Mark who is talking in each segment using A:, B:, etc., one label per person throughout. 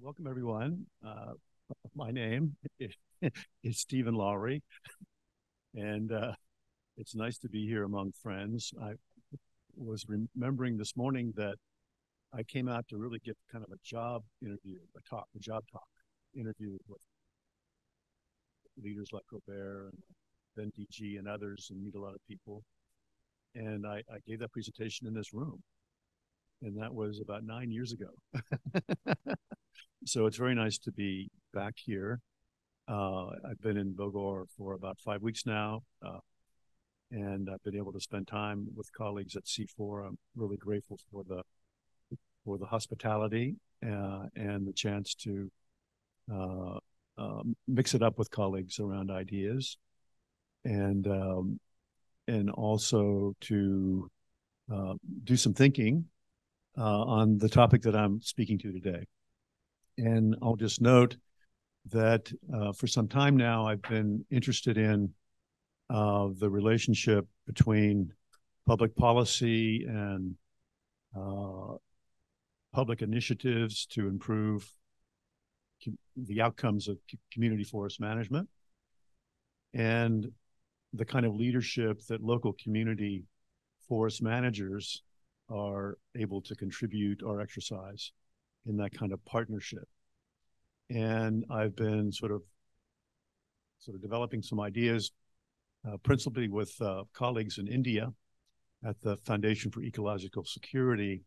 A: Welcome, everyone. My name is Stephen Lowry, and it's nice to be here among friends. I was remembering this morning that I came out to really give kind of a job interview, a job talk interview with leaders like Robert and Ben DG and others, and meet a lot of people. And I gave that presentation in this room, and that was about 9 years ago. So it's very nice to be back here. I've been in Bogor for about 5 weeks now, and I've been able to spend time with colleagues at C4. I'm really grateful for the hospitality and the chance to mix it up with colleagues around ideas, and also to do some thinking on the topic that I'm speaking to today. And I'll just note that for some time now, I've been interested in the relationship between public policy and public initiatives to improve the outcomes of community forest management and the kind of leadership that local community forest managers are able to contribute or exercise in that kind of partnership. And I've been sort of developing some ideas, principally with colleagues in India at the Foundation for Ecological Security,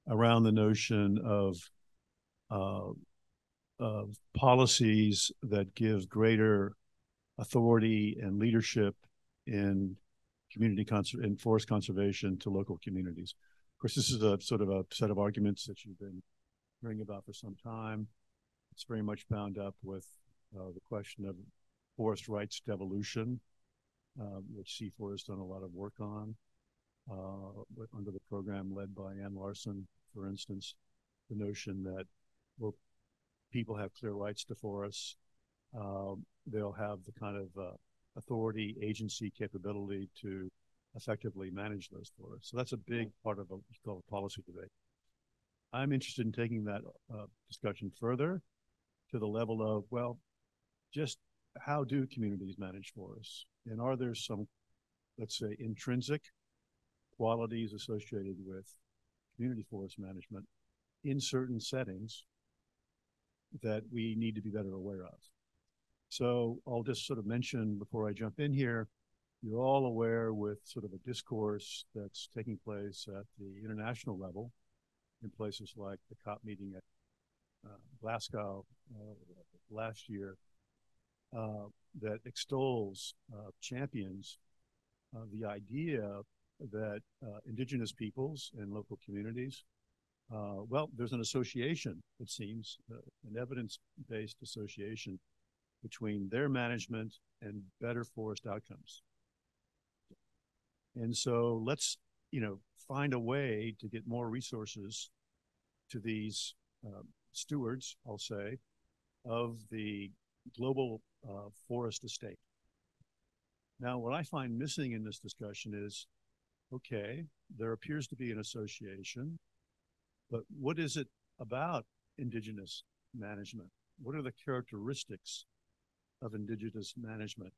A: around the notion of policies that give greater authority and leadership in in forest conservation to local communities. Of course, this is a sort of a set of arguments that you've been hearing about for some time. It's very much bound up with the question of forest rights devolution, which C4 has done a lot of work on, under the program led by Ann Larson, for instance, the notion that, well, people have clear rights to forests. They'll have the kind of authority, agency, capability to effectively manage those forests. So that's a big part of what we call a policy debate. I'm interested in taking that discussion further to the level of, well, just how do communities manage forests? And are there some, let's say, intrinsic qualities associated with community forest management in certain settings that we need to be better aware of? So I'll just sort of mention before I jump in here, you're all aware with sort of a discourse that's taking place at the international level in places like the COP meeting at Glasgow last year, that extols, champions the idea that indigenous peoples and local communities, well, there's an association, it seems, an evidence-based association between their management and better forest outcomes. And so let's, find a way to get more resources to these stewards, I'll say, of the global forest estate. Now, what I find missing in this discussion is, okay, there appears to be an association, but what is it about indigenous management? What are the characteristics of indigenous management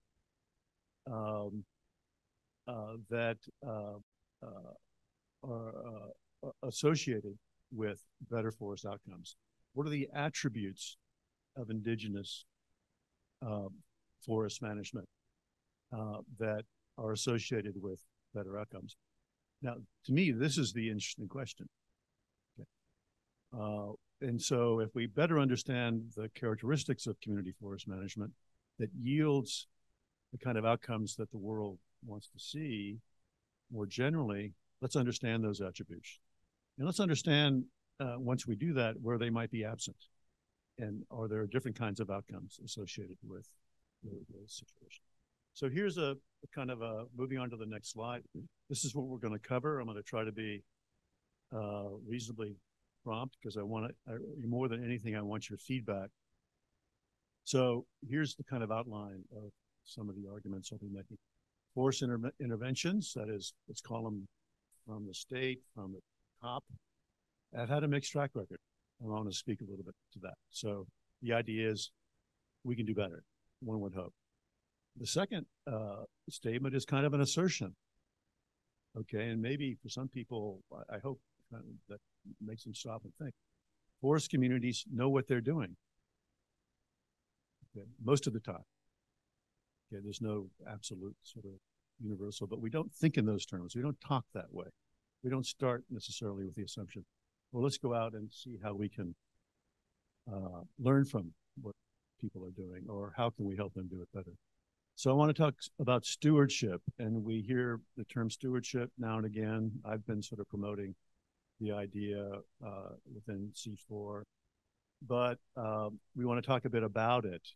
A: that are associated with better forest outcomes? What are the attributes of indigenous forest management that are associated with better outcomes? Now, to me, this is the interesting question. Okay. And so if we better understand the characteristics of community forest management that yields the kind of outcomes that the world wants to see more generally, let's understand those attributes. And let's understand, once we do that, where they might be absent. And are there different kinds of outcomes associated with the situation? So here's a kind of moving on to the next slide. This is what we're going to cover. I'm going to try to be reasonably prompt because I want more than anything, I want your feedback. So here's the kind of outline of some of the arguments I'll be making. Forest interventions, that is, let's call them from the state, from the top, have had a mixed track record. I want to speak a little bit to that. So the idea is we can do better, one would hope. The second statement is kind of an assertion. Okay, and maybe for some people, I hope that makes them stop and think. Forest communities know what they're doing. Okay, most of the time. Okay, there's no absolute sort of universal, but we don't think in those terms. We don't talk that way. We don't start necessarily with the assumption, well, let's go out and see how we can learn from what people are doing, or how can we help them do it better. So I want to talk about stewardship, and we hear the term stewardship now and again. I've been sort of promoting the idea within C4, but we want to talk a bit about it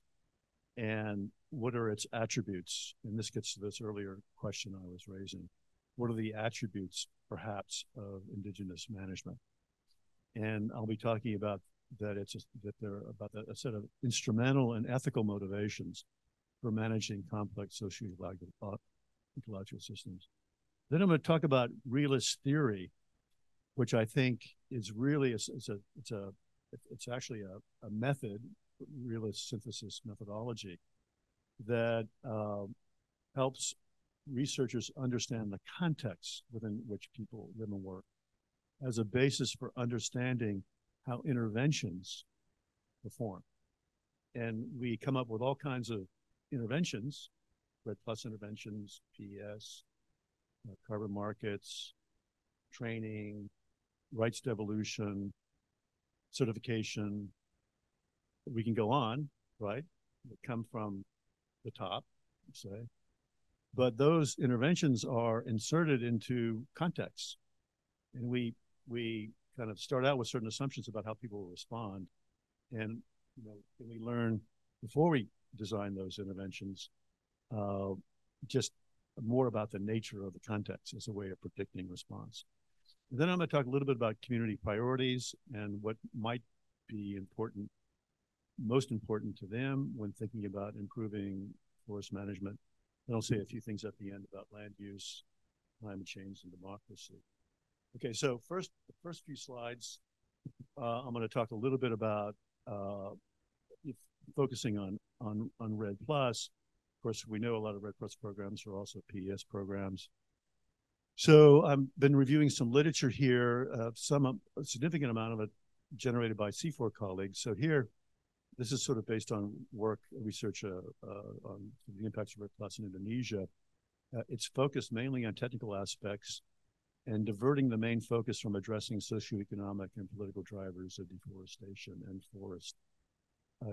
A: and what are its attributes. And this gets to this earlier question I was raising. What are the attributes, perhaps, of indigenous management? And I'll be talking about that they're about a set of instrumental and ethical motivations for managing complex socio-ecological systems. Then I'm going to talk about realist theory, which I think is really it's actually a method, realist synthesis methodology, that helps researchers understand the context within which people live and work as a basis for understanding how interventions perform. And we come up with all kinds of interventions, REDD+ interventions, PES, carbon markets, training, rights devolution, certification. We can go on, right? That come from the top, say. But those interventions are inserted into contexts. And we kind of start out with certain assumptions about how people will respond. And can we learn before we design those interventions just more about the nature of the context as a way of predicting response. And then I'm going to talk a little bit about community priorities and what might be important, most important to them when thinking about improving forest management. And I'll say a few things at the end about land use, climate change, and democracy. Okay, so the first few slides, I'm going to talk a little bit about focusing on REDD+. Of course, we know a lot of REDD+ programs are also PES programs. So I've been reviewing some literature here, a significant amount of it generated by C4 colleagues. So here, this is sort of based on research on the impacts of REDD+ in Indonesia. It's focused mainly on technical aspects and diverting the main focus from addressing socioeconomic and political drivers of deforestation and forest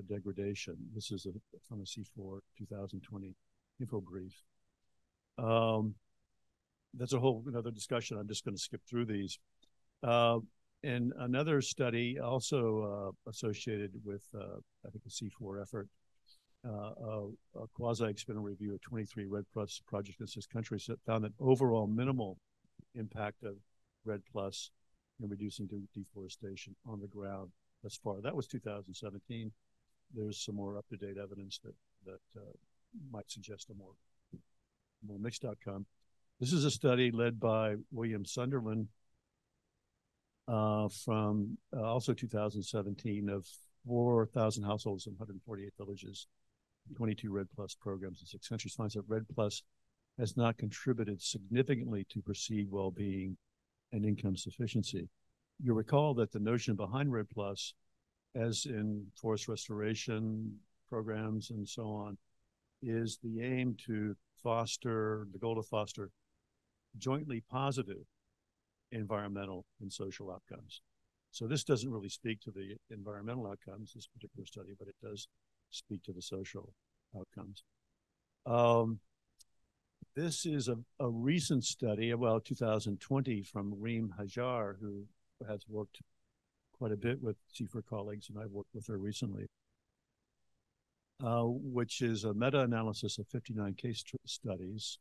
A: degradation. This is from a C4 2020 info brief. That's a whole another discussion. I'm just going to skip through these. And another study also associated with, I think, the C4 effort, a quasi-experimental review of 23 REDD+ projects in 6 countries that found that overall minimal impact of REDD+ in reducing deforestation on the ground thus far. That was 2017. There's some more up-to-date evidence that might suggest a more mixed outcome. This is a study led by William Sunderland from also 2017 of 4,000 households in 148 villages, 22 REDD+ programs in 6 countries. Finds that REDD+ has not contributed significantly to perceived well-being and income sufficiency. You'll recall that the notion behind REDD+, as in forest restoration programs and so on, is the aim to foster, the goal to foster jointly positive environmental and social outcomes. So this doesn't really speak to the environmental outcomes, this particular study, but it does speak to the social outcomes. This is a recent study, well, 2020, from Reem Hajar, who has worked quite a bit with C4 colleagues, and I've worked with her recently, which is a meta-analysis of 59 case studies,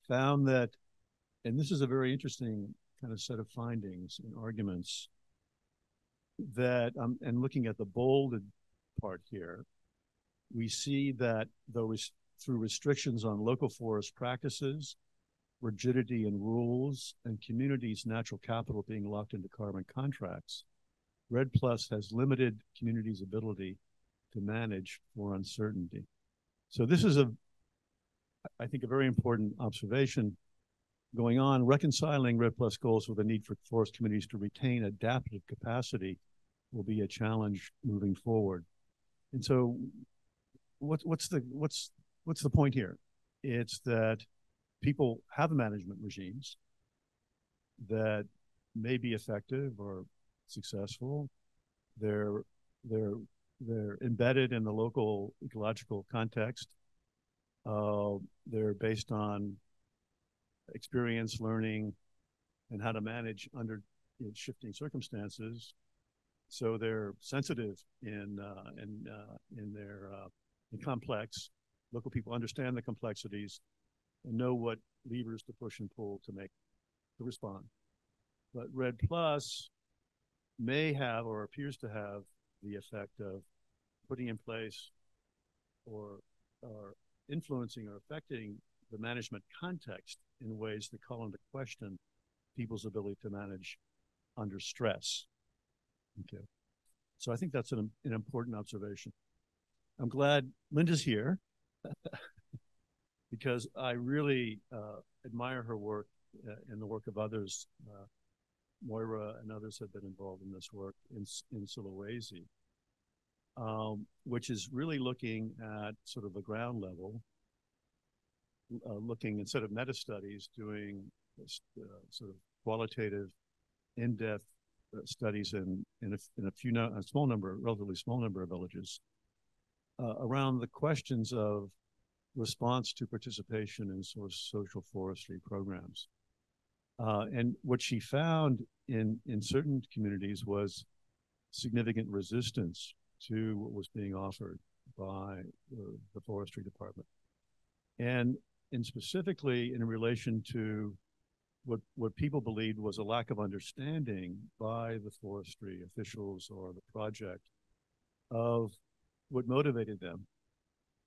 A: found that, and this is a very interesting kind of set of findings and arguments, that, and looking at the bolded part here, we see that through restrictions on local forest practices, rigidity in rules, and communities' natural capital being locked into carbon contracts, REDD Plus has limited communities' ability to manage for uncertainty. So this is I think, a very important observation going on, reconciling REDD Plus goals with the need for forest communities to retain adaptive capacity will be a challenge moving forward. And so what's the point here? It's that people have management regimes that may be effective or successful. They're embedded in the local ecological context. They're based on experience, learning, and how to manage under shifting circumstances. So they're sensitive in complex. Local people understand the complexities and know what levers to push and pull to respond. But REDD Plus may have, or appears to have, the effect of putting in place or influencing or affecting the management context in ways that call into question people's ability to manage under stress. Okay. So I think that's an important observation. I'm glad Linda's here because I really admire her work and the work of others. Moira and others have been involved in this work in Sulawesi, which is really looking at sort of the ground level, looking instead of meta studies, doing sort of qualitative, in-depth studies in a small number, relatively small number of villages around the questions of response to participation in sort of social forestry programs. And what she found in certain communities was significant resistance to what was being offered by the forestry department. And specifically in relation to what people believed was a lack of understanding by the forestry officials or the project of what motivated them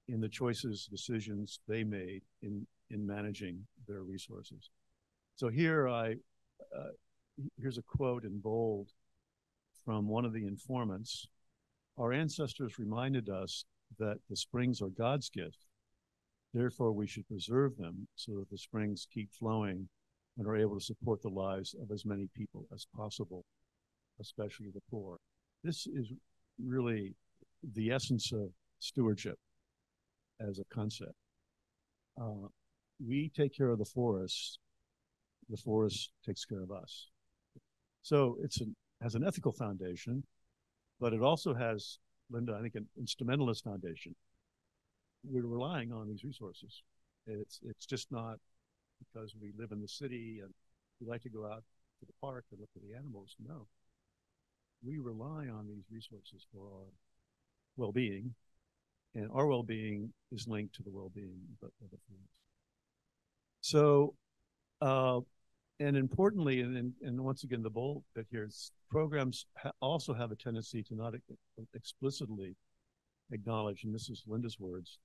A: in the choices, decisions they made in managing their resources. So here's a quote in bold from one of the informants. Our ancestors reminded us that the springs are God's gift. Therefore, we should preserve them so that the springs keep flowing and are able to support the lives of as many people as possible, especially the poor. This is really the essence of stewardship as a concept. We take care of the forest takes care of us. So it has an ethical foundation, but it also has, Linda, I think, an instrumentalist foundation. We're relying on these resources. It's just not because we live in the city and we like to go out to the park and look at the animals. No, we rely on these resources for our well-being, and our well-being is linked to the well-being of the forest. So, and importantly, and once again, the bold bit here is programs also have a tendency to not explicitly acknowledge, and this is Linda's words,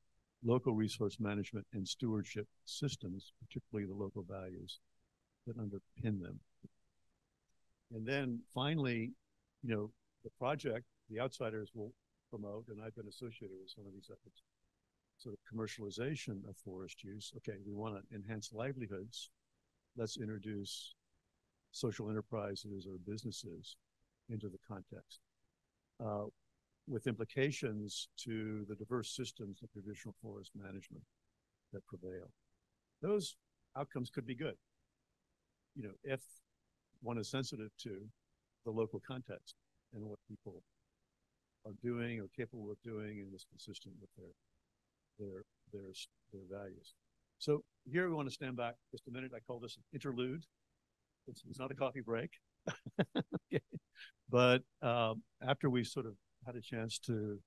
A: local resource management and stewardship systems, particularly the local values that underpin them. And then finally, the project, the outsiders will promote, and I've been associated with some of these efforts, sort of commercialization of forest use. Okay, we want to enhance livelihoods. Let's introduce social enterprises or businesses into the context with implications to the diverse systems of traditional forest management that prevail. Those outcomes could be good, if one is sensitive to the local context and what people are doing or capable of doing and is consistent with their values. So here we want to stand back just a minute. I call this an interlude. It's not a coffee break. Okay. But after we sort of had a chance to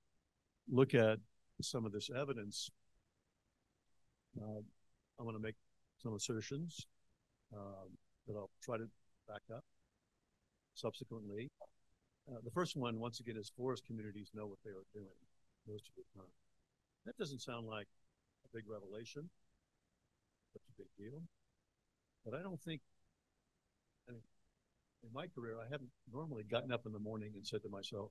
A: look at some of this evidence, I'm going to make some assertions that I'll try to back up subsequently. The first one, once again, is forest communities know what they are doing most of the time. That doesn't sound like a big revelation. That's a big deal. But I don't think, in my career, I haven't normally gotten up in the morning and said to myself,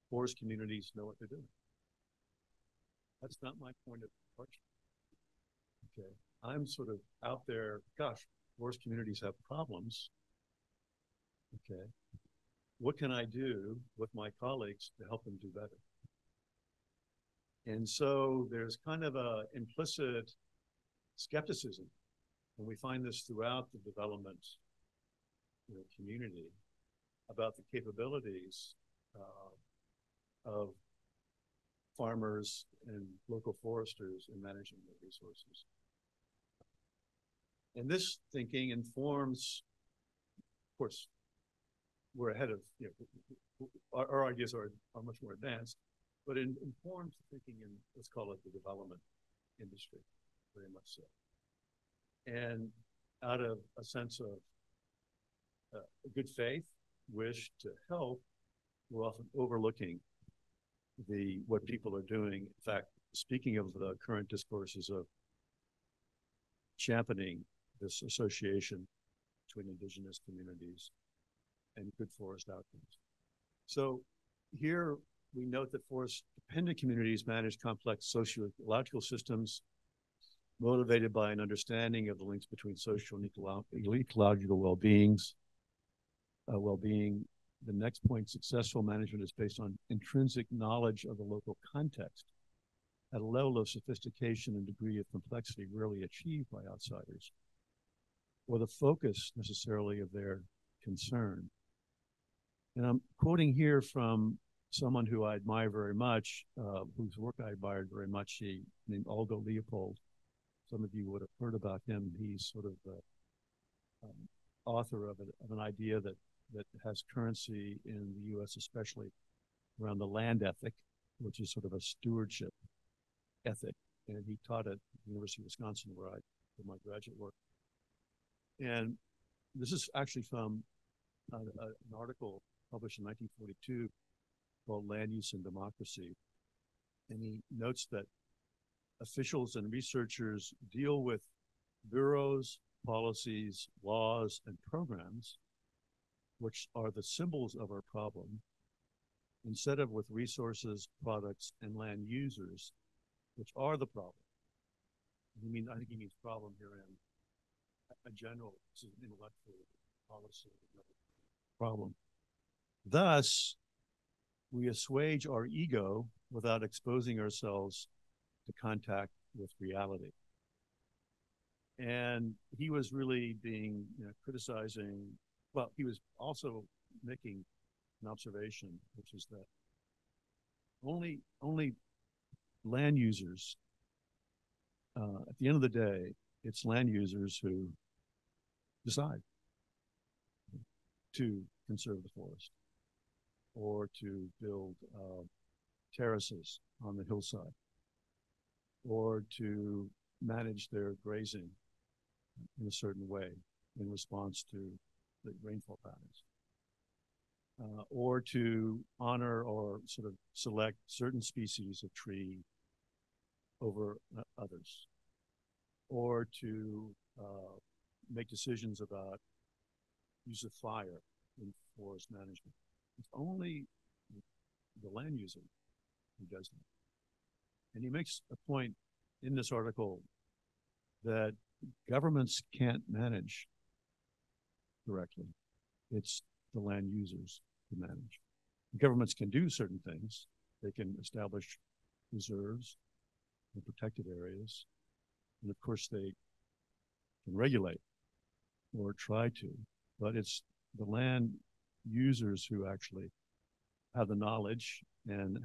A: forest communities know what they're doing. That's not my point of departure. Okay. I'm sort of out there, gosh, forest communities have problems. Okay. What can I do with my colleagues to help them do better? And so there's kind of a implicit skepticism, and we find this throughout the development community about the capabilities of farmers and local foresters in managing their resources. And this thinking informs, of course, we're ahead of, our ideas are much more advanced, but it informs thinking in, let's call it the development industry, very much so. And out of a sense of good faith, wish to help, we're often overlooking what people are doing. In fact, speaking of the current discourses of championing this association between indigenous communities and good forest outcomes. So here we note that forest-dependent communities manage complex socio-ecological systems motivated by an understanding of the links between social and ecological well-being. The next point, successful management is based on intrinsic knowledge of the local context at a level of sophistication and degree of complexity rarely achieved by outsiders, or the focus necessarily of their concern. And I'm quoting here from someone who I admire very much, whose work I admired very much, named Aldo Leopold. Some of you would have heard about him. He's sort of the author of an idea that has currency in the U.S., especially around the land ethic, which is sort of a stewardship ethic. And he taught at the University of Wisconsin, where I did my graduate work. And this is actually from an article published in 1942 called Land Use and Democracy. And he notes that officials and researchers deal with bureaus, policies, laws, and programs, which are the symbols of our problem, instead of with resources, products, and land users, which are the problem. I think he means problem here in a general, intellectual policy problem. Thus, we assuage our ego without exposing ourselves to contact with reality. And he was really being criticizing, well, he was also making an observation, which is that only land users, at the end of the day, it's land users who decide to conserve the forest or to build terraces on the hillside or to manage their grazing in a certain way in response to the rainfall patterns, or to honor or sort of select certain species of tree over others, or to make decisions about use of fire in forest management. It's only the land user who does that. And he makes a point in this article that governments can't manage directly. It's the land users who manage. Governments can do certain things. They can establish reserves and protected areas. And of course, they can regulate or try to, but it's the land users who actually have the knowledge and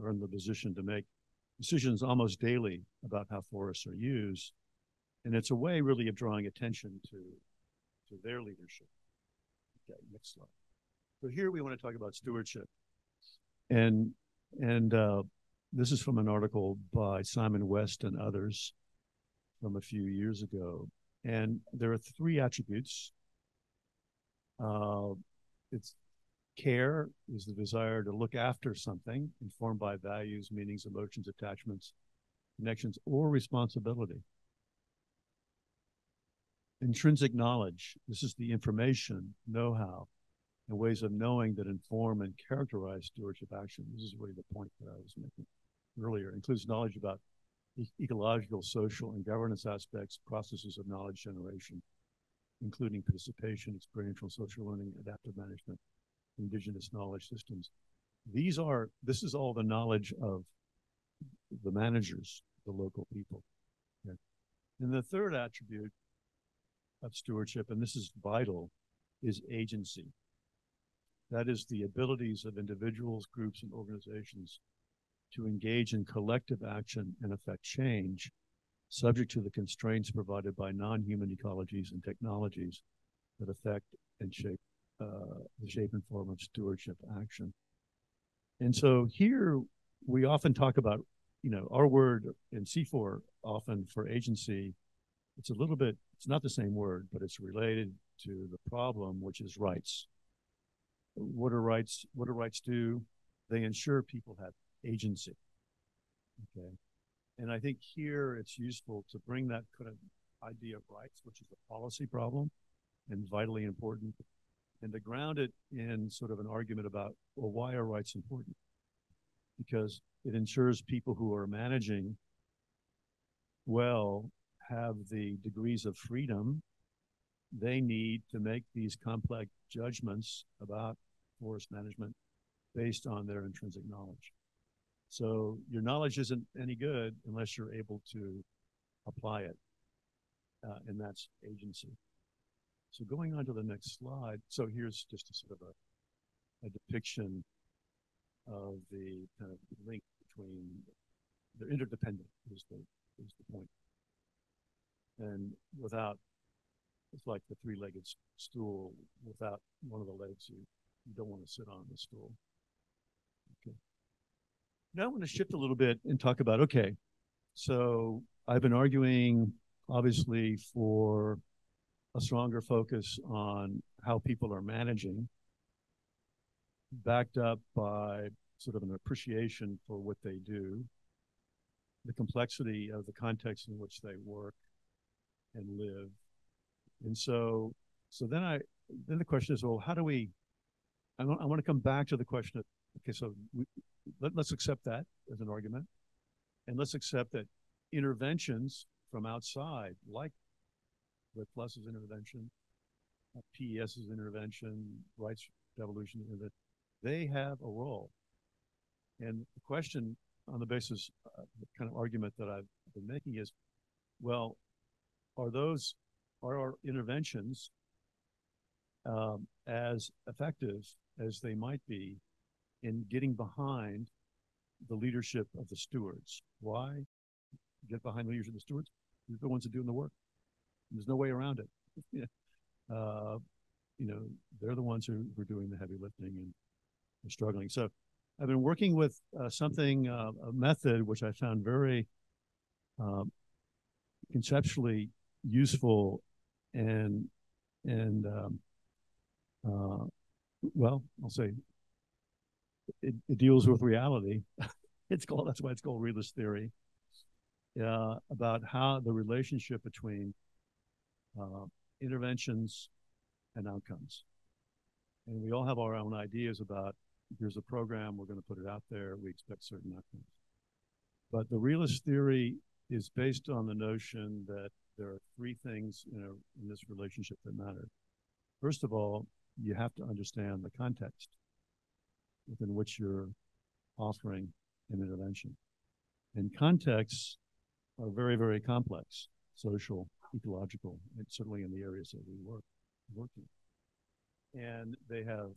A: are in the position to make decisions almost daily about how forests are used. And it's a way really of drawing attention to their leadership. Okay, next slide. So here we want to talk about stewardship. And this is from an article by Simon West and others from a few years ago. And there are three attributes. It's care is the desire to look after something informed by values, meanings, emotions, attachments, connections, or responsibility. intrinsic knowledge. This is the information, know-how, and ways of knowing that inform and characterize stewardship action. This is really the point that I was making earlier. It includes knowledge about ecological, social, and governance aspects, processes of knowledge generation, including participation, experiential, social learning, adaptive management, indigenous knowledge systems. This is all the knowledge of the managers, the local people. Okay. And the third attribute of stewardship, and this is vital, is agency. That is the abilities of individuals, groups, and organizations to engage in collective action and affect change, subject to the constraints provided by non-human ecologies and technologies that affect and shape the shape and form of stewardship action. And so here we often talk about, our word in CIFOR often for agency, it's not the same word, but it's related to the problem, which is rights. What do rights do? They ensure people have agency. Okay. And I think here it's useful to bring that kind of idea of rights, which is a policy problem and vitally important, and to ground it in sort of an argument about, well, why are rights important? Because it ensures people who are managing well have the degrees of freedom they need to make these complex judgments about forest management based on their intrinsic knowledge. So your knowledge isn't any good unless you're able to apply it, and that's agency. So going on to the next slide. So here's just a sort of a depiction of the kind of link between, they're interdependent is the point. And without, it's like the three-legged stool. Without one of the legs, you don't want to sit on the stool. Okay. Now I want to shift a little bit and talk about, okay, so I've been arguing, obviously, for a stronger focus on how people are managing, backed up by sort of an appreciation for what they do, the complexity of the context in which they work and live. And so then the question is, well, how do we, I want to come back to the question of, okay, so let's accept that as an argument, and let's accept that interventions from outside, like REDD Plus's intervention, PES's intervention, rights revolution, they have a role. And the question on the basis of the kind of argument that I've been making is, well, are our interventions as effective as they might be in getting behind the leadership of the stewards? Why get behind the leadership of the stewards? They're the ones that are doing the work. There's no way around it. They're the ones who are doing the heavy lifting and are struggling. So I've been working with a method which I found very conceptually useful and well, I'll say it deals with reality. That's why it's called realist theory. About how the relationship between interventions and outcomes. And we all have our own ideas about, here's a program, we're going to put it out there, we expect certain outcomes. But the realist theory is based on the notion that there are three things in this relationship that matter. First of all, you have to understand the context within which you're offering an intervention. And contexts are very, very complex, social, ecological, and certainly in the areas that we work in. And they have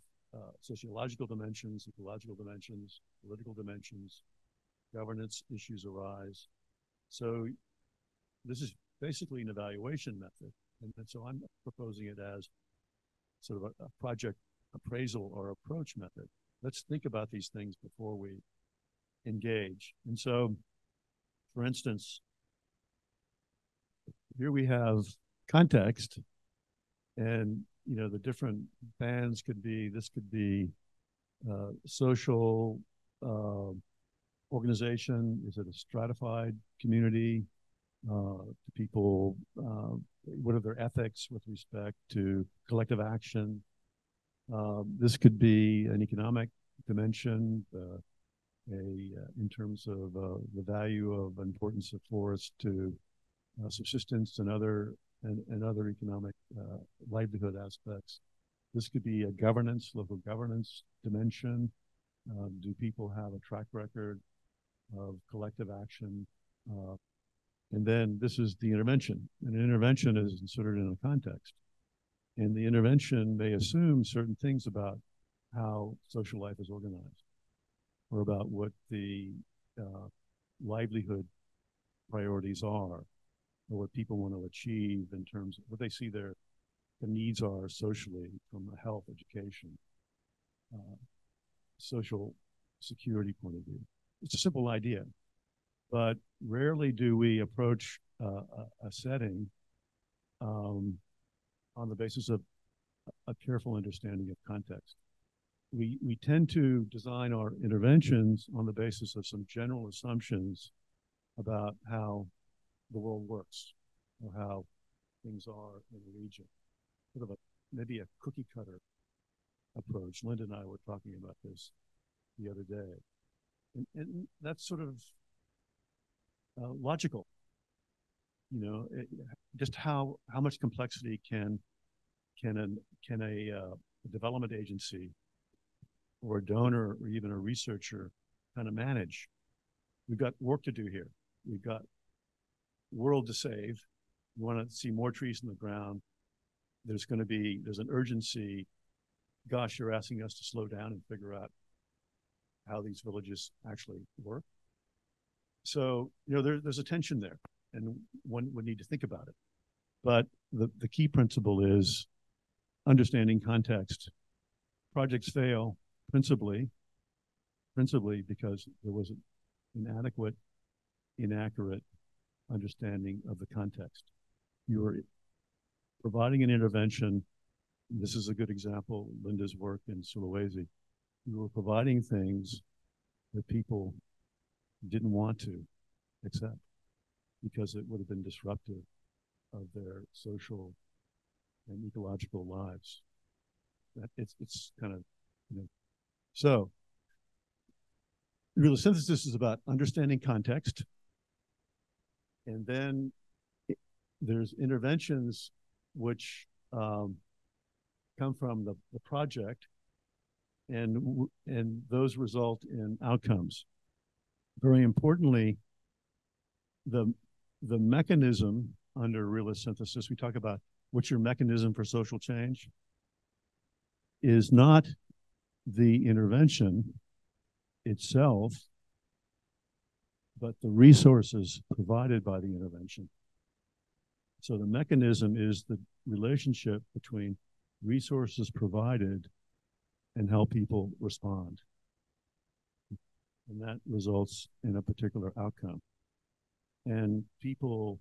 A: sociological dimensions, ecological dimensions, political dimensions, governance issues arise. So this is basically an evaluation method. And so I'm proposing it as sort of a project appraisal or approach method. Let's think about these things before we engage. And so, for instance, here we have context, and the different bands could be, this could be social organization, is it a stratified community, to people, what are their ethics with respect to collective action. This could be an economic dimension, in terms of the value of importance of forests to subsistence and other economic livelihood aspects. This could be a governance, local governance dimension. Do people have a track record of collective action? And then this is the intervention. And an intervention is inserted in a context. And the intervention may assume certain things about how social life is organized, or about what the livelihood priorities are, or what people want to achieve in terms of what they see their needs are socially, from a health, education, social security point of view. It's a simple idea, but rarely do we approach a setting on the basis of a careful understanding of context. We tend to design our interventions on the basis of some general assumptions about how the world works, or how things are in a region. Sort of maybe a cookie cutter approach. Linda and I were talking about this the other day. And that's sort of logical. Just how much complexity can a development agency or a donor or even a researcher kind of manage? We've got work to do here. We've got world to save. We want to see more trees in the ground. There's an urgency. Gosh, you're asking us to slow down and figure out how these villages actually work. So, there's a tension there, and one would need to think about it. But the key principle is understanding context. Projects fail principally because there was an inadequate, inaccurate understanding of the context. You were providing an intervention. This is a good example, Linda's work in Sulawesi. You were providing things that people didn't want to accept because it would have been disruptive of their social and ecological lives. It's kind of, So, realist synthesis is about understanding context, and then there's interventions which come from the project, and those result in outcomes. Very importantly, the mechanism under realist synthesis, we talk about what's your mechanism for social change, is not the intervention itself, but the resources provided by the intervention. So the mechanism is the relationship between resources provided and how people respond. And that results in a particular outcome. And people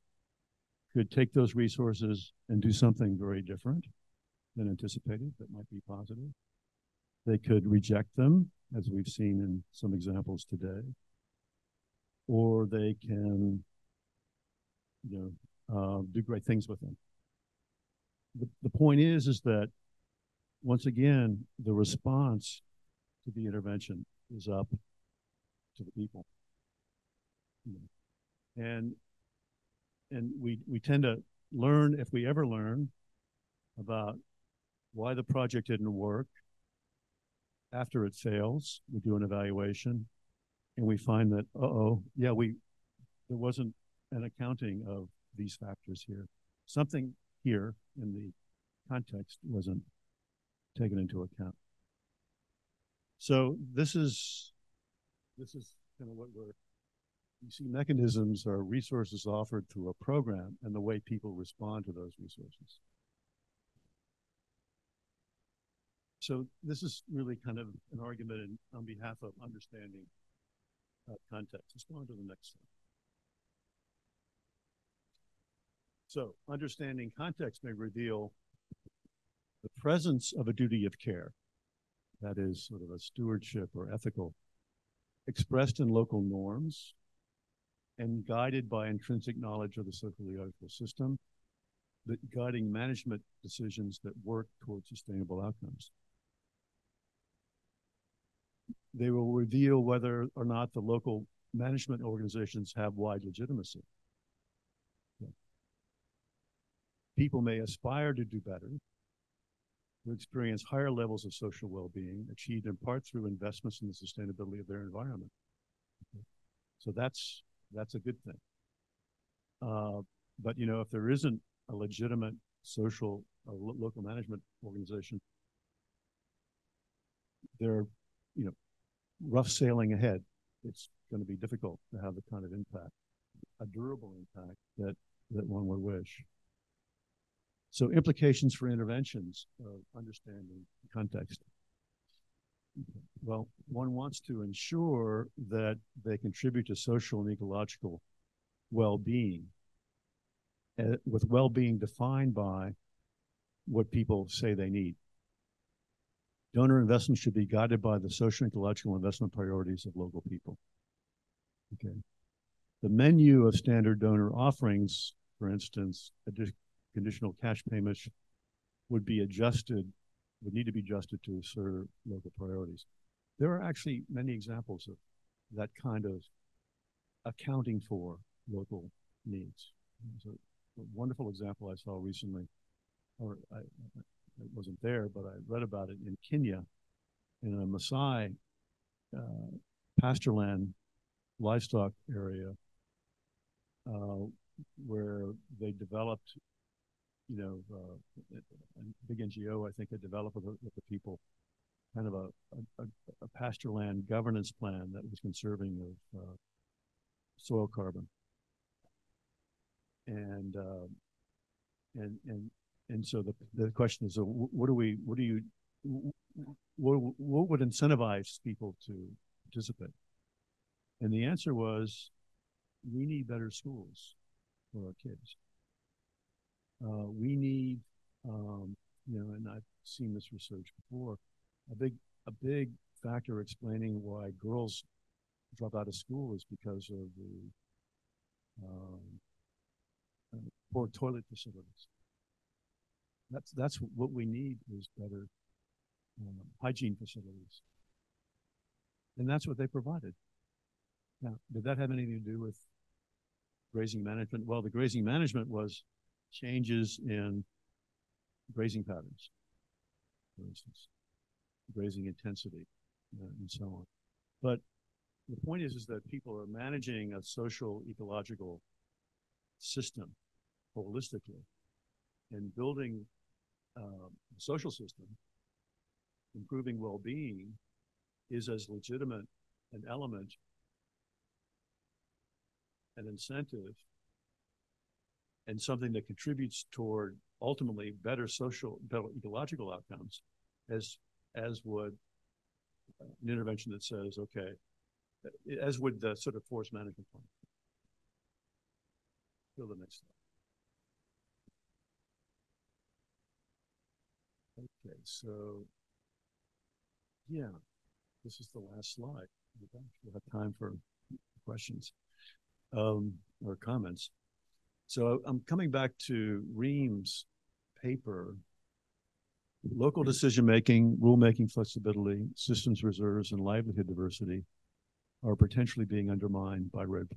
A: could take those resources and do something very different than anticipated that might be positive. They could reject them, as we've seen in some examples today, or they can do great things with them. The point is that, once again, the response to the intervention is up to the people. And we tend to learn, if we ever learn, about why the project didn't work. After it fails, we do an evaluation, and we find that, there wasn't an accounting of these factors here. Something here in the context wasn't taken into account. So this is kind of what you see. Mechanisms are resources offered through a program and the way people respond to those resources. So this is really kind of an argument on behalf of understanding context. Let's go on to the next slide. So understanding context may reveal the presence of a duty of care, that is sort of a stewardship or ethical, expressed in local norms and guided by intrinsic knowledge of the socio-ecological system, but guiding management decisions that work towards sustainable outcomes. They will reveal whether or not the local management organizations have wide legitimacy. People may aspire to do better, to experience higher levels of social well-being, achieved in part through investments in the sustainability of their environment. So that's a good thing. But you know, if there isn't a legitimate social or local management organization, they're, you know, rough sailing ahead. It's going to be difficult to have the kind of impact, a durable impact that one would wish. So implications for interventions of understanding context. Well, one wants to ensure that they contribute to social and ecological well-being, with well-being defined by what people say they need. Donor investment should be guided by the social and ecological investment priorities of local people. Okay. The menu of standard donor offerings, for instance, conditional cash payments would need to be adjusted to serve local priorities. There are actually many examples of that kind of accounting for local needs. There's a wonderful example I saw recently, or I wasn't there, but I read about it in Kenya, in a Maasai pastureland livestock area, where they developed, you know, a big NGO, I think, had developed with the people kind of a pastureland governance plan that was conserving of soil carbon. And so the question is, what would incentivize people to participate? And the answer was, we need better schools for our kids. We need, you know, and I've seen this research before, a big factor explaining why girls drop out of school is because of the poor toilet facilities. That's what we need, is better hygiene facilities. And that's what they provided. Now, did that have anything to do with grazing management? Well, the grazing management was changes in grazing patterns, for instance, grazing intensity, and so on. But the point is that people are managing a social ecological system holistically, and building a social system, improving well-being, is as legitimate an element, an incentive, and something that contributes toward ultimately better ecological outcomes as would an intervention that says, okay, as would the sort of forest management plan. Go to the next slide. Okay, so yeah, this is the last slide. We'll have time for questions or comments. So I'm coming back to Ream's paper. Local decision-making, rule-making flexibility, systems reserves, and livelihood diversity are potentially being undermined by REDD+.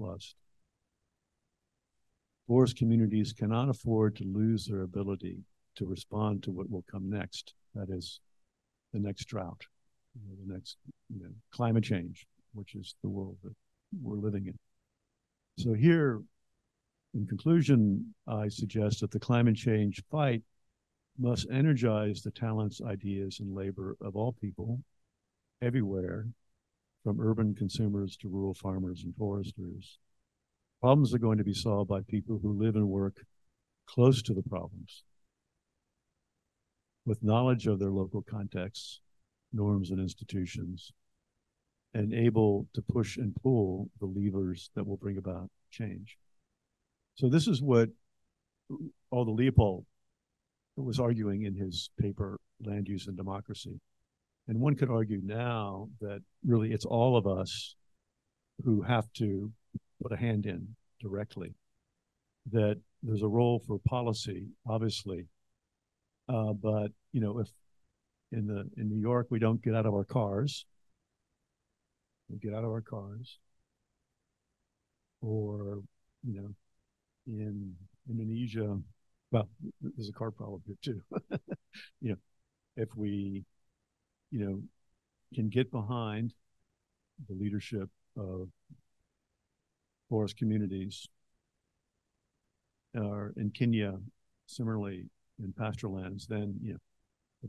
A: Forest communities cannot afford to lose their ability to respond to what will come next. That is the next drought, the next climate change, which is the world that we're living in. So here, in conclusion, I suggest that the climate change fight must energize the talents, ideas, and labor of all people everywhere, from urban consumers to rural farmers and foresters. Problems are going to be solved by people who live and work close to the problems, with knowledge of their local contexts, norms, and institutions, and able to push and pull the levers that will bring about change. So this is what Aldo Leopold was arguing in his paper, Land Use and Democracy. And one could argue now that really it's all of us who have to put a hand in directly. That there's a role for policy, obviously, but if in New York we don't get out of our cars, or in Indonesia, well, there's a car problem here too. If we can get behind the leadership of forest communities, or in Kenya, similarly in pasture lands, then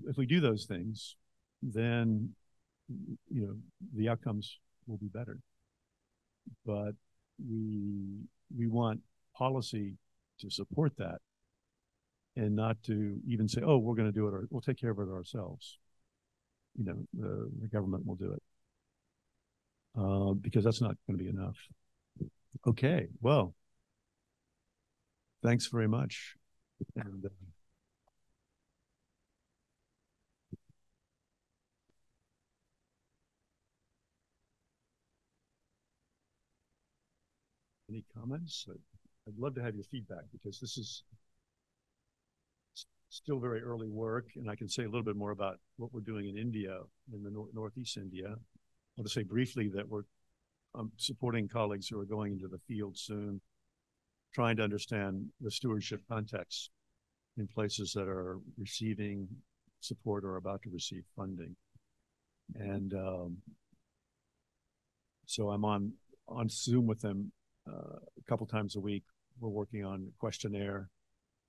A: if we do those things, then the outcomes will be better. But we want policy to support that, and not to even say, oh, we're going to do it, or we'll take care of it ourselves. The government will do it, because that's not going to be enough. Okay, well, thanks very much. And any comments? I'd love to have your feedback, because this is still very early work, and I can say a little bit more about what we're doing in India, in the Northeast India. I'll just say briefly that I'm supporting colleagues who are going into the field soon, trying to understand the stewardship context in places that are receiving support or about to receive funding. And so I'm on Zoom with them a couple times a week. We're working on a questionnaire.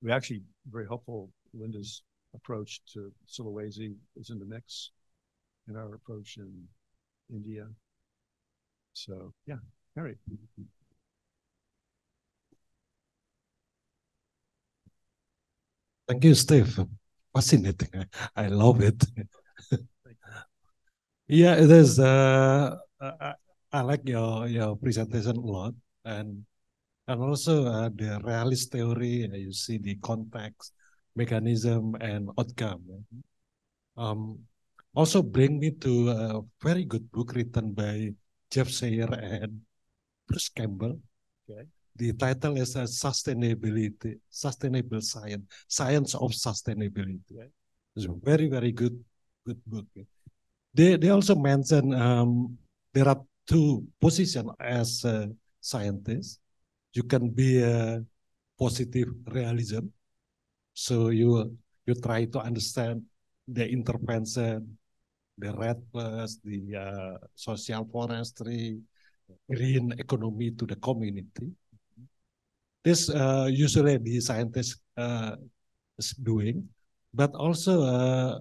A: We actually, very helpful, Linda's approach to Sulawesi is in the mix in our approach in India. So yeah, Harry.
B: Thank you, Steve. Fascinating. I love it. Yeah, it is. I like your presentation a lot, and also the realist theory. You see the context, mechanism, and outcome. Also bring me to a very good book written by Jeff Sayer and Bruce Campbell.
A: Okay.
B: The title is Sustainable Science, Science of Sustainability. Okay. It's a very, very good book. They also mention there are two positions as a scientist. You can be a positive realism, so you try to understand the intervention, the REDD, the social forestry, green economy to the community. This usually the scientist is doing, but also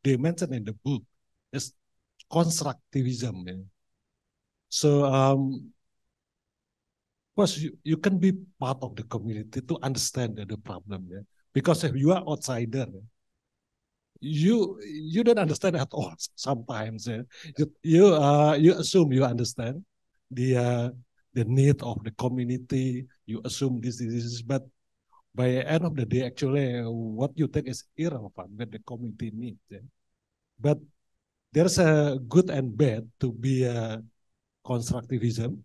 B: they mention in the book is constructivism. Yeah. So of course you can be part of the community to understand the problem. Yeah? Because if you are outsider, you don't understand at all sometimes. Yeah? You assume you understand the need of the community. You assume this, but by the end of the day, actually, what you think is irrelevant what the community needs. Yeah? But there's a good and bad to be a constructivism.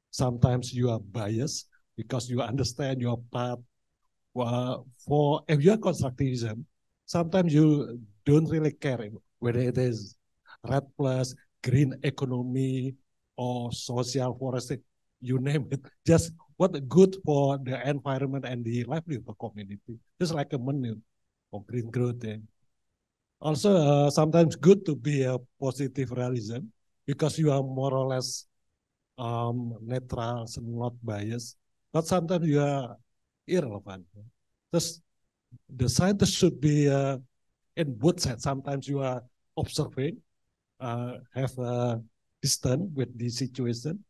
B: Sometimes you are biased because you understand your part. For if you are constructivism, sometimes you don't really care whether it is REDD+, green economy, or social forestry, you name it. Just what good for the environment and the livelihood of the community. Just like a menu of green growth. Yeah. Also, sometimes good to be a positive realism because you are more or less neutral and not biased. But sometimes you are irrelevant. Thus, the scientist should be in both sides. Sometimes you are observing, have a distance with the situation.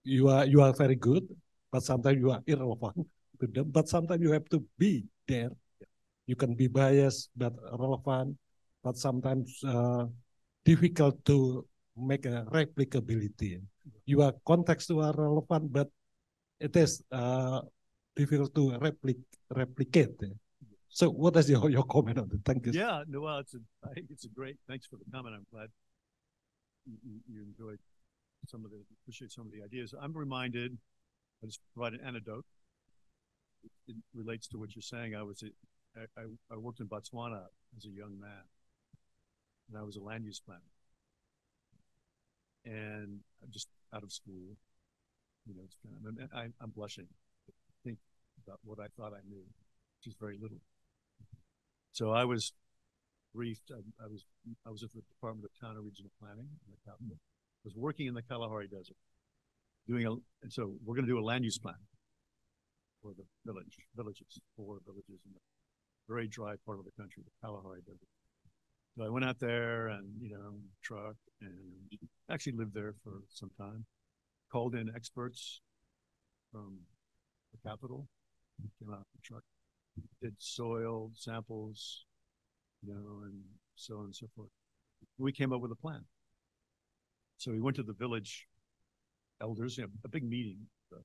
B: You are very good, but sometimes you are irrelevant to them. But sometimes you have to be there. You can be biased but relevant, but sometimes difficult to make a replicability. You are contextual relevant, but it is difficult to replicate. So what is your comment on it? Thank you.
A: Yeah, Noel, I think it's a great, thanks for the comment. I'm glad you enjoyed appreciate some of the ideas. I'm reminded, I'll just provide an anecdote. It relates to what you're saying. I worked in Botswana as a young man, and I was a land use planner. And I'm just out of school, it's I'm blushing to think about what I thought I knew, which is very little. So I was briefed. I was at the Department of Town and Regional Planning in the capital. I was working in the Kalahari Desert, and so we're going to do a land use plan for the villages, 4 villages in the very dry part of the country, the Kalahari Desert. So I went out there and, truck, and actually lived there for some time. Called in experts from the capital, came out the truck, did soil samples, and so on and so forth. We came up with a plan. So we went to the village elders, a big meeting, the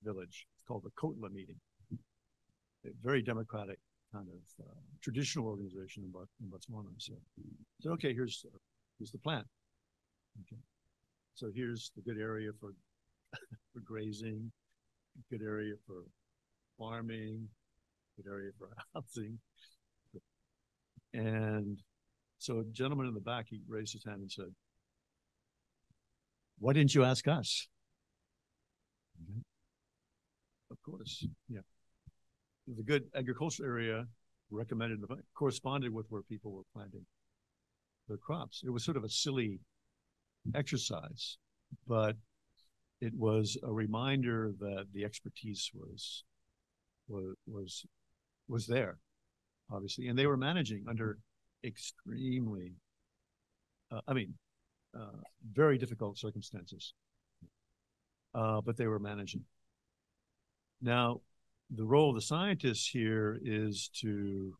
A: village. It's called the Kotla meeting. A very democratic kind of traditional organization in Botswana. So okay, here's the plan. Okay. So here's the good area for grazing, good area for farming, good area for housing. And so a gentleman in the back, he raised his hand and said, "Why didn't you ask us?" Okay. Of course, yeah. The good agricultural area recommended corresponded with where people were planting their crops. It was sort of a silly exercise, but it was a reminder that the expertise was there, obviously, and they were managing under extremely, very difficult circumstances, but they were managing. Now, the role of the scientists here is to,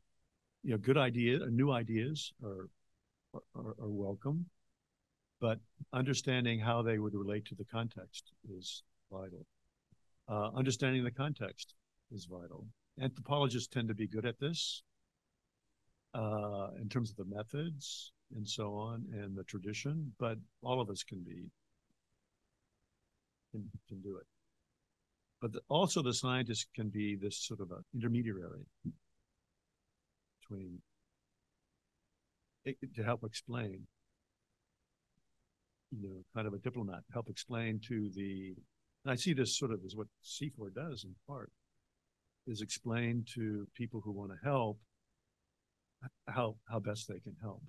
A: new ideas are welcome, but understanding how they would relate to the context is vital. Understanding the context is vital. Anthropologists tend to be good at this in terms of the methods and so on and the tradition, but all of us can do it. But also the scientist can be this sort of an intermediary between, to help explain, kind of a diplomat, help explain to and I see this sort of as what CIFOR does in part, is explain to people who want to help how best they can help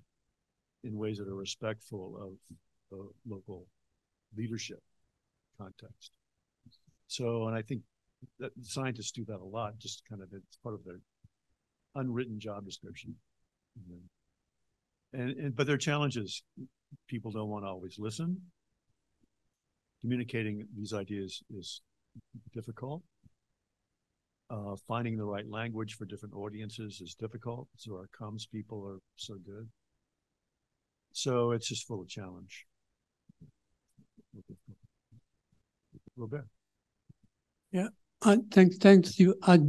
A: in ways that are respectful of the local leadership context. So, and I think that scientists do that a lot, just kind of, it's part of their unwritten job description. But there are challenges. People don't want to always listen. Communicating these ideas is difficult. Finding the right language for different audiences is difficult. So our comms people are so good. So it's just full of challenge. Robert.
C: Yeah, thanks you. I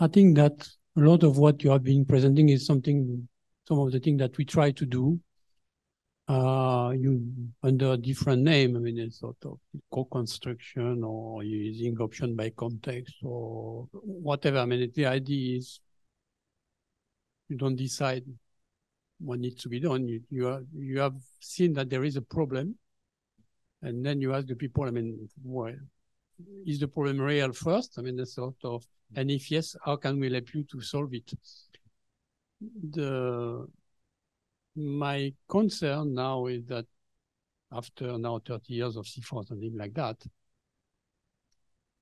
C: think that a lot of what you have been presenting is some of the things that we try to do. You under a different name. I mean, it's sort of co-construction or using option by context or whatever. I mean, the idea is you don't decide what needs to be done. You have seen that there is a problem, and then you ask the people. I mean, why? Is the problem real first? I mean, the sort of, and if yes, how can we help you to solve it? My concern now is that after now 30 years of CIFOR, something like that,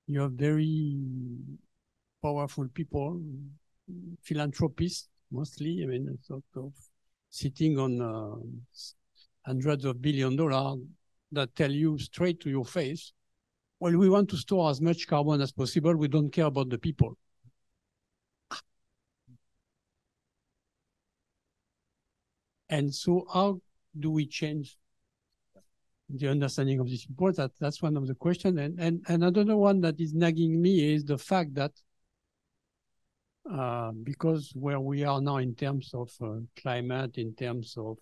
C: you have very powerful people, philanthropists mostly, I mean, sort of sitting on hundreds of $billions that tell you straight to your face, well, we want to store as much carbon as possible. We don't care about the people. And so how do we change the understanding of these people? That's one of the questions. And another one that is nagging me is the fact that because where we are now in terms of climate, in terms of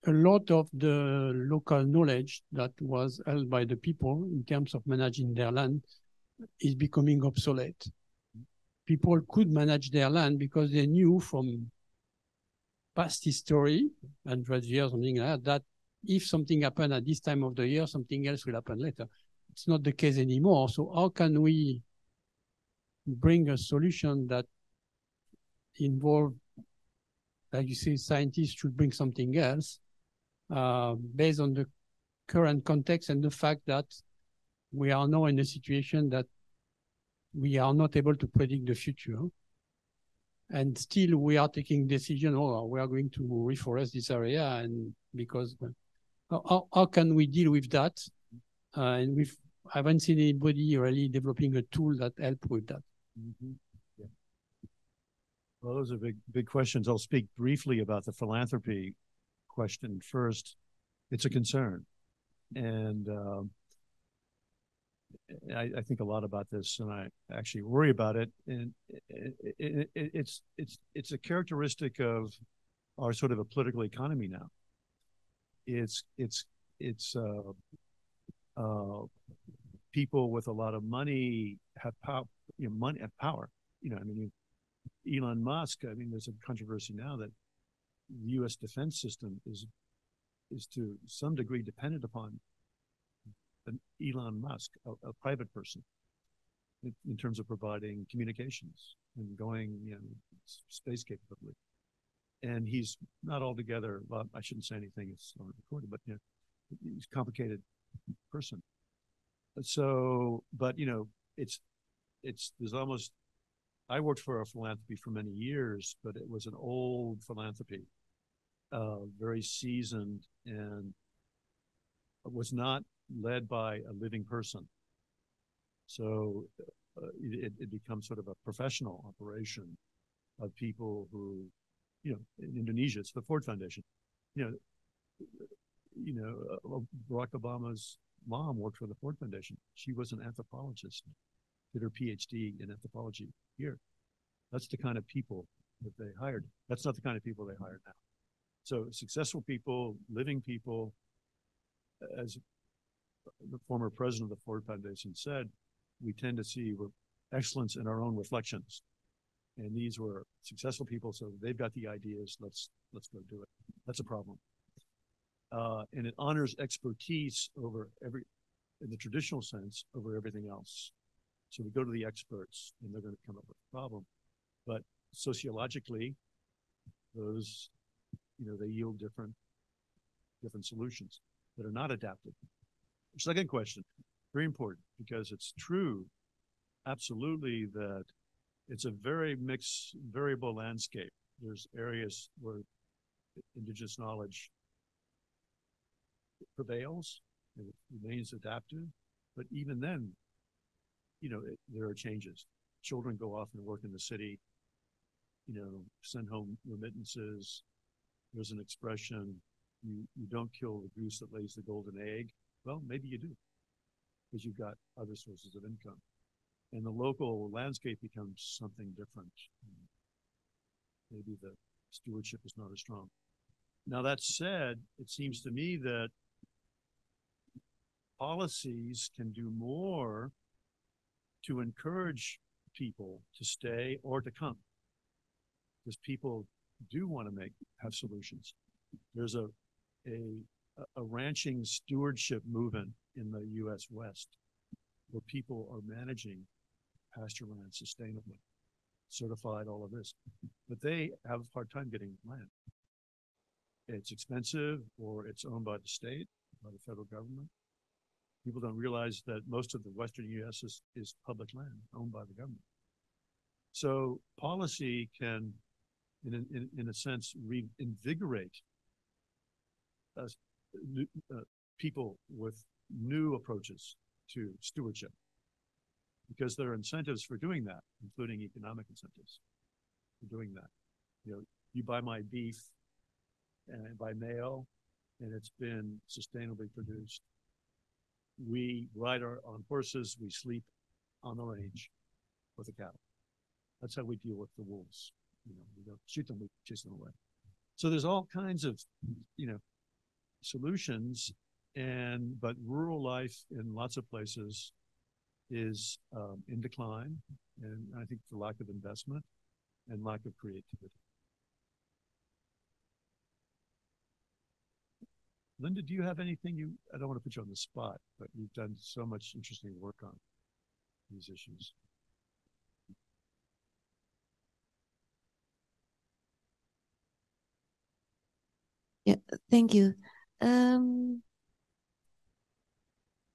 C: a lot of the local knowledge that was held by the people in terms of managing their land is becoming obsolete. People could manage their land because they knew from past history, 100 years, something like that, that if something happened at this time of the year, something else will happen later. It's not the case anymore. So how can we bring a solution that involve, like you say, scientists should bring something else based on the current context and the fact that we are now in a situation that we are not able to predict the future. And still we are taking decision, oh, we are going to reforest this area, and because how can we deal with that? And I haven't seen anybody really developing a tool that help with that.
A: Mm-hmm. Yeah. Well, those are big questions. I'll speak briefly about the philanthropy question first. It's a concern, and I think a lot about this, and I actually worry about it. And it's a characteristic of our sort of a political economy now. It's people with a lot of money have power. Money have power. I mean, Elon Musk. I mean, there's a controversy now that the U.S. defense system is to some degree dependent upon Elon Musk, a private person, in terms of providing communications and going, space capability. And he's not altogether, well, I shouldn't say anything, it's not recorded, but he's a complicated person. So, but there's almost, I worked for a philanthropy for many years, but it was an old philanthropy, very seasoned, and was not led by a living person. So it becomes sort of a professional operation of people who, in Indonesia, it's the Ford Foundation. Barack Obama's mom worked for the Ford Foundation. She was an anthropologist, did her PhD in anthropology here. That's the kind of people that they hired. That's not the kind of people they hire now. So successful people, living people, as the former president of the Ford Foundation said, we tend to see excellence in our own reflections. And these were successful people, so they've got the ideas, let's go do it. That's a problem. And it honors expertise in the traditional sense, over everything else. So we go to the experts, and they're going to come up with a problem. But sociologically, those, they yield different solutions that are not adapted. Second question, very important, because it's true, absolutely, that it's a very mixed, variable landscape. There's areas where indigenous knowledge prevails and it remains adaptive, but even then, there are changes. Children go off and work in the city, send home remittances. There's an expression, you don't kill the goose that lays the golden egg. Well, maybe you do, because you've got other sources of income. And the local landscape becomes something different. Maybe the stewardship is not as strong. Now, that said, it seems to me that policies can do more to encourage people to stay or to come, because people do want to have solutions. There's a ranching stewardship movement in the U.S. West, where people are managing pasture land sustainably, certified, all of this, but they have a hard time getting land. It's expensive, or it's owned by the state, by the federal government. People don't realize that most of the Western U.S. is public land owned by the government. So policy can, in a sense, reinvigorate people with new approaches to stewardship, because there are incentives for doing that, including economic incentives for doing that. You buy my beef and by mail, and it's been sustainably produced. We ride on horses, we sleep on the range with the cattle. That's how we deal with the wolves. We don't shoot them, we chase them away. So there's all kinds of, solutions, but rural life in lots of places is in decline, and I think for lack of investment and lack of creativity. Linda, do you have anything I don't want to put you on the spot, but you've done so much interesting work on these issues.
D: Yeah, thank you.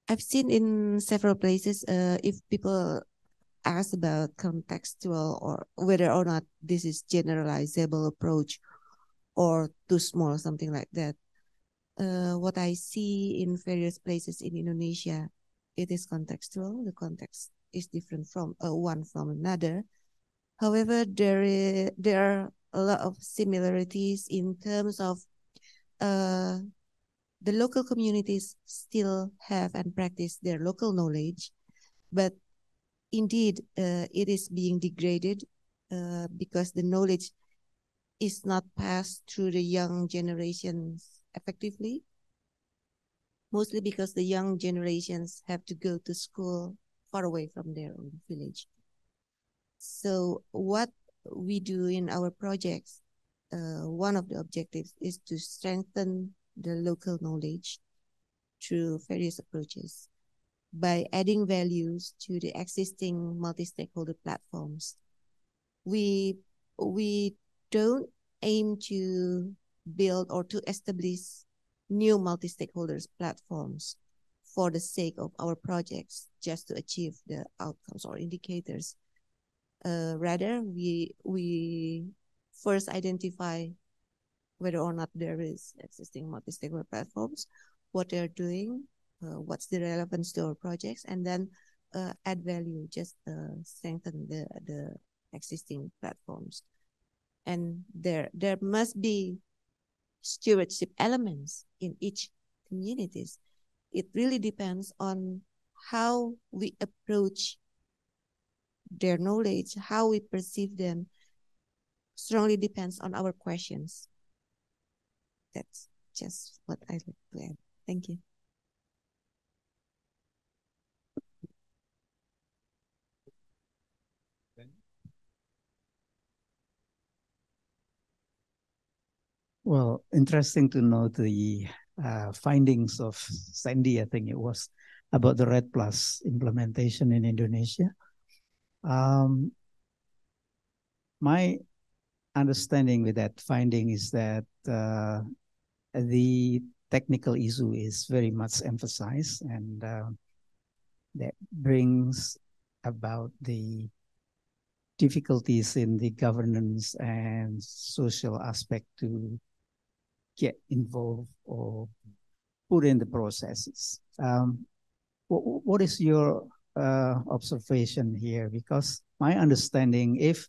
D: I've seen in several places, if people ask about contextual or whether or not this is generalizable approach or too small, something like that. What I see in various places in Indonesia, it is contextual. The context is different from one from another. However, there are a lot of similarities in terms of the local communities still have and practice their local knowledge, but indeed it is being degraded because the knowledge is not passed through the young generations effectively, mostly because the young generations have to go to school far away from their own village. So what we do in our projects, one of the objectives is to strengthen the local knowledge through various approaches by adding values to the existing multi-stakeholder platforms. We don't aim to build or to establish new multi-stakeholders platforms for the sake of our projects just to achieve the outcomes or indicators. Rather, we first identify whether or not there is existing multi-stakeholder platforms, what they're doing, what's the relevance to our projects, and then add value, just strengthen the existing platforms. And there must be stewardship elements in each communities. It really depends on how we approach their knowledge, how we perceive them, strongly depends on our questions. That's just what I like to add. Thank you.
E: Well, interesting to know the findings of Sandy, I think it was, about the REDD Plus implementation in Indonesia. My understanding with that finding is that the technical issue is very much emphasized, and that brings about the difficulties in the governance and social aspect to get involved or put in the processes. What is your observation here? Because my understanding, if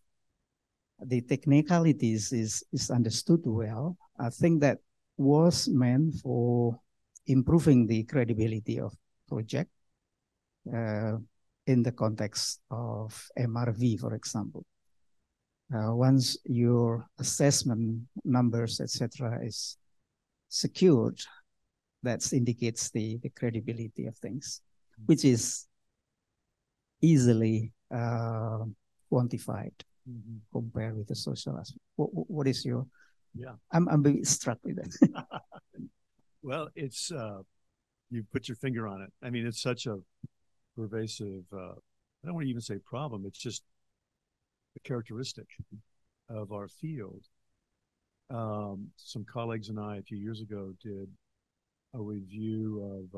E: the technicalities is understood well, I think that was meant for improving the credibility of project in the context of MRV, for example. Once your assessment numbers, etc., is secured, that indicates the credibility of things, which is easily quantified compared with the social aspect. What is your?
A: Yeah,
E: I'm a bit struck with that.
A: Well, it's you put your finger on it. I mean, it's such a pervasive. I don't want to even say problem. It's just a characteristic of our field. Some colleagues and I a few years ago did a review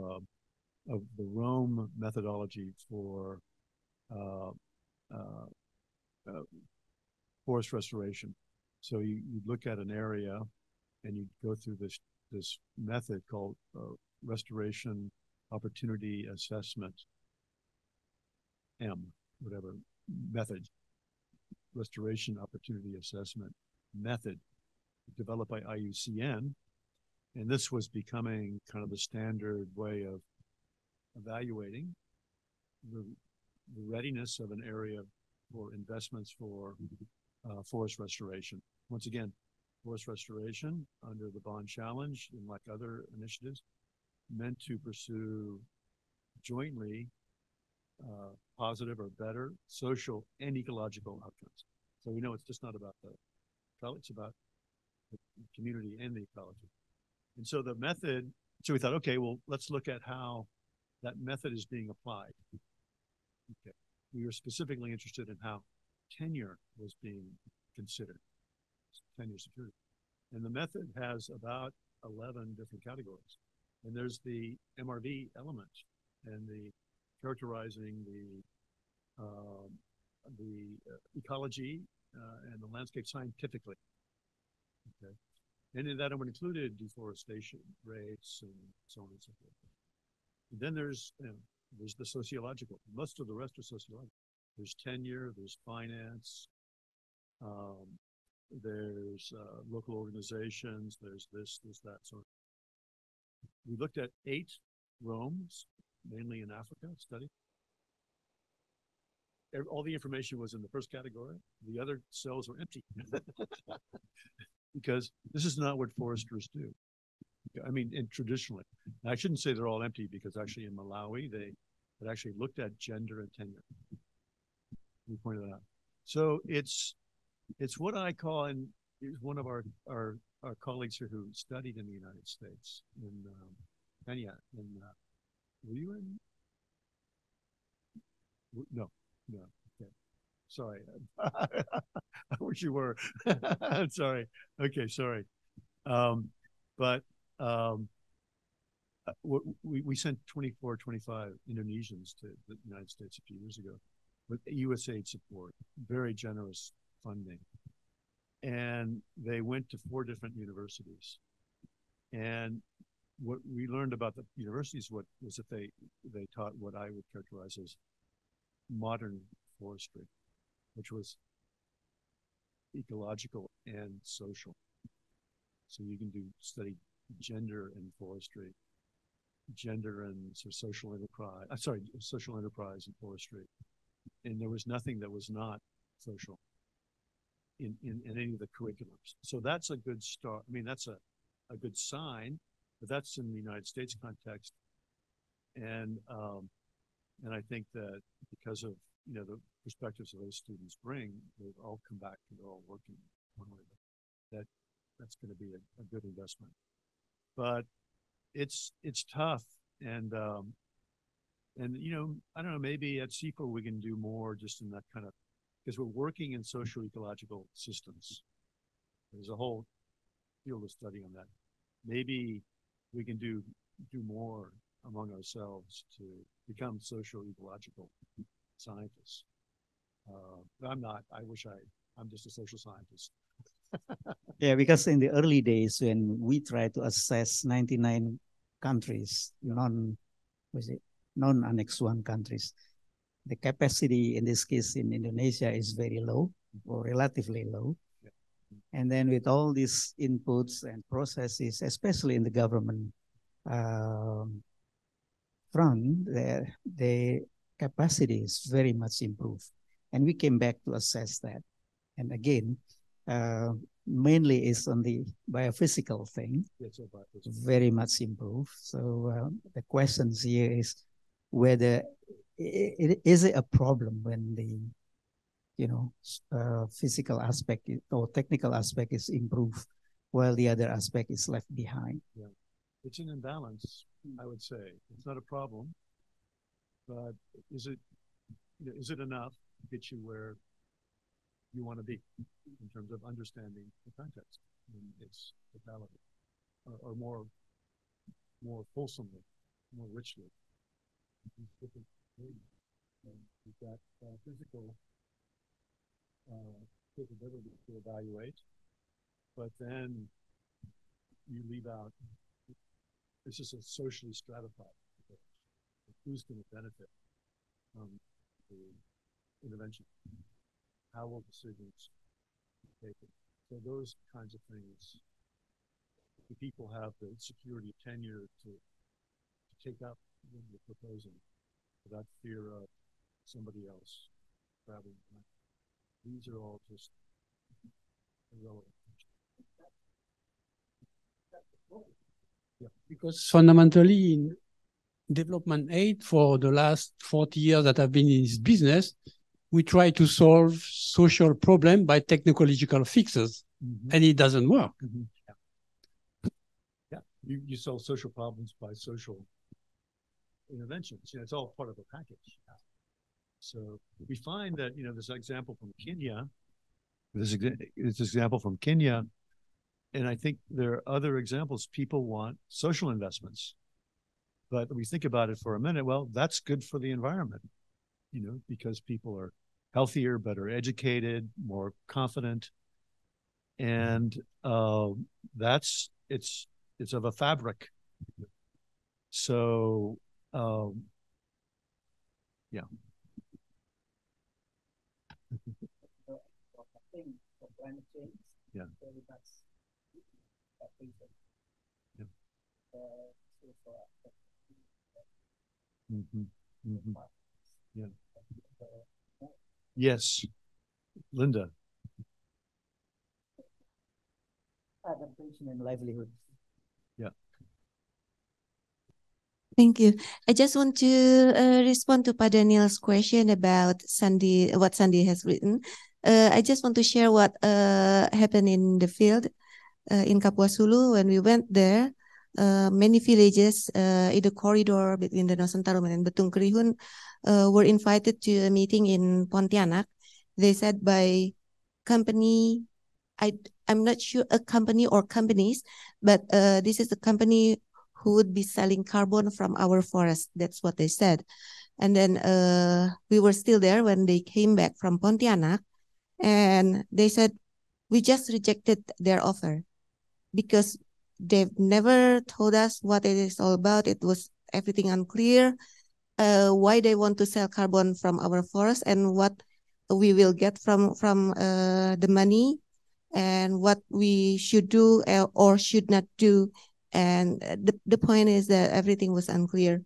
A: of the Rome methodology for forest restoration. So you look at an area and you go through this method called restoration opportunity assessment, whatever method, restoration opportunity assessment method, developed by IUCN. And this was becoming kind of the standard way of evaluating the readiness of an area for investments for forest restoration. Once again, forest restoration under the Bond Challenge and like other initiatives meant to pursue jointly positive or better social and ecological outcomes. So we know it's just not about the, it's about the community and the ecology. And so the method, so we thought, okay, well, let's look at how that method is being applied. Okay. We were specifically interested in how tenure was being considered, tenure security. And the method has about 11 different categories. And there's the MRV element and the characterizing the ecology and the landscape scientifically. Okay. And in that it included deforestation rates and so on and so forth. And then there's the sociological. Most of the rest are sociological. There's tenure, there's finance, there's local organizations, there's this, there's that. So we looked at 8 roams, mainly in Africa, study. All the information was in the first category. The other cells were empty. Because this is not what foresters do. I mean, traditionally. I shouldn't say they're all empty because actually in Malawi, they had actually looked at gender and tenure. We pointed that out. So it's what I call, and one of our colleagues here who studied in the United States, in Kenya, were you in? No. Okay. Sorry. I wish you were. Sorry. Okay, sorry. We sent 24, 25 Indonesians to the United States a few years ago with USAID support, very generous funding. And they went to 4 different universities. And what we learned about the universities was that they taught what I would characterize as modern forestry, which was ecological and social. So you can study gender and forestry, gender and sort of social enterprise. Social enterprise and forestry, and there was nothing that was not social in any of the curriculums. So that's a good start. I mean, that's a good sign, but that's in the United States context, and I think that because of the perspectives that those students bring, they've all come back and they're all working one way. That's going to be a good investment. But it's tough, and I don't know, maybe at CIFOR we can do more just in that kind of, because we're working in socio-ecological systems. There's a whole field of study on that. Maybe we can do more among ourselves to become socio-ecological scientists. I'm not. I'm just a social scientist.
E: Yeah, because in the early days when we tried to assess 99 countries, non-Annex 1 countries, the capacity in this case in Indonesia is very low or relatively low. Yeah. And then with all these inputs and processes, especially in the government front, the capacity is very much improved. And we came back to assess that. And again, mainly is on the biophysical thing, very much improved. So the questions here is whether is it a problem when the physical aspect or technical aspect is improved while the other aspect is left behind.
A: Yeah, it's an imbalance, I would say. It's not a problem, but is it enough to get you where you want to be in terms of understanding the context and its totality, or more fulsomely, more richly. You've got physical capability to evaluate, but then you leave out, this is a socially stratified, who's going to benefit from the intervention? How will decisions be taken? So those kinds of things, the people have the security of tenure to take up what you're proposing without fear of somebody else grabbing. These are all just irrelevant.
C: Because fundamentally in development aid for the last 40 years that I've been in this business, we try to solve social problem by technological fixes, and it doesn't work.
A: Yeah, you solve social problems by social interventions. You know, it's all part of a package. So we find that, you know, this example from Kenya, this example from Kenya, and I think there are other examples. People want social investments, but we think about it for a minute. Well, that's good for the environment, you know, because people are healthier, better educated, more confident, and it's of a fabric. So yeah. Yeah. Yeah. Yes, Linda.
E: Adaptation and livelihood.
A: Yeah.
D: Thank you. I just want to respond to Pak Daniel's question about Sandy, what Sandy has written. I just want to share what happened in the field in Kapuas Hulu when we went there. Many villages in the corridor between the Nosan Taruman and Betung Kerihun were invited to a meeting in Pontianak. They said by company, I'm not sure a company or companies, but this is a company who would be selling carbon from our forest. That's what they said. And then we were still there when they came back from Pontianak, and they said, we just rejected their offer because they've never told us what it is all about. It was everything unclear, why they want to sell carbon from our forest and what we will get from the money and what we should do or should not do. And the point is that everything was unclear.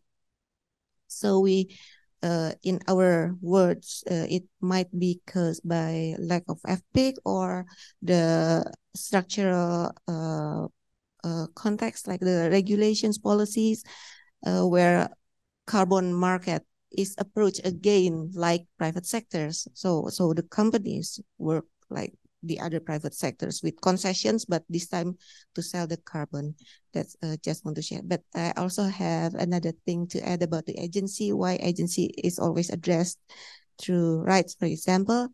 D: So we, in our words, it might be caused by lack of FPIC or the structural context, like the regulations, policies, where carbon market is approached again like private sectors. So the companies work like the other private sectors with concessions, but this time to sell the carbon. That's just want to share. But I also have another thing to add about the agency, why agency is always addressed through rights, for example.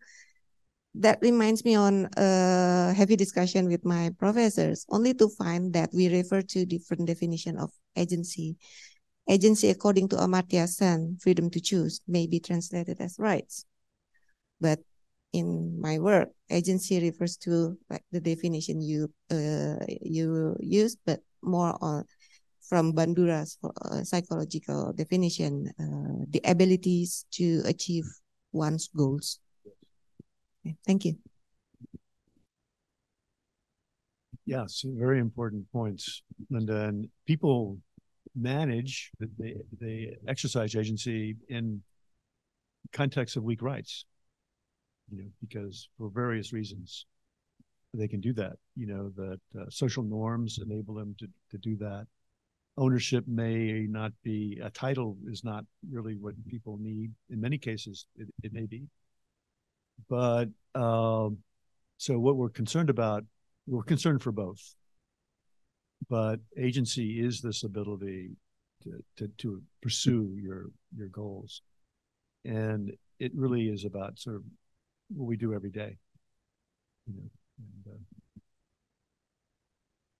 D: That reminds me on a heavy discussion with my professors, only to find that we refer to different definition of agency. Agency, according to Amartya Sen, freedom to choose, may be translated as rights. But in my work, agency refers to like the definition you use, but more on from Bandura's psychological definition, the abilities to achieve one's goals. Okay, thank you.
A: Yeah, so very important points, Linda. And people manage, they exercise agency in context of weak rights, you know, because for various reasons they can do that. You know, that social norms enable them to do that. Ownership may not be, a title is not really what people need. In many cases, it may be. But so what we're concerned about, we're concerned for both. But agency is this ability to pursue your goals. And it really is about sort of what we do every day. You know, and,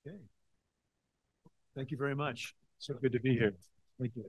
A: okay. Thank you very much. So good to be here. Thank you.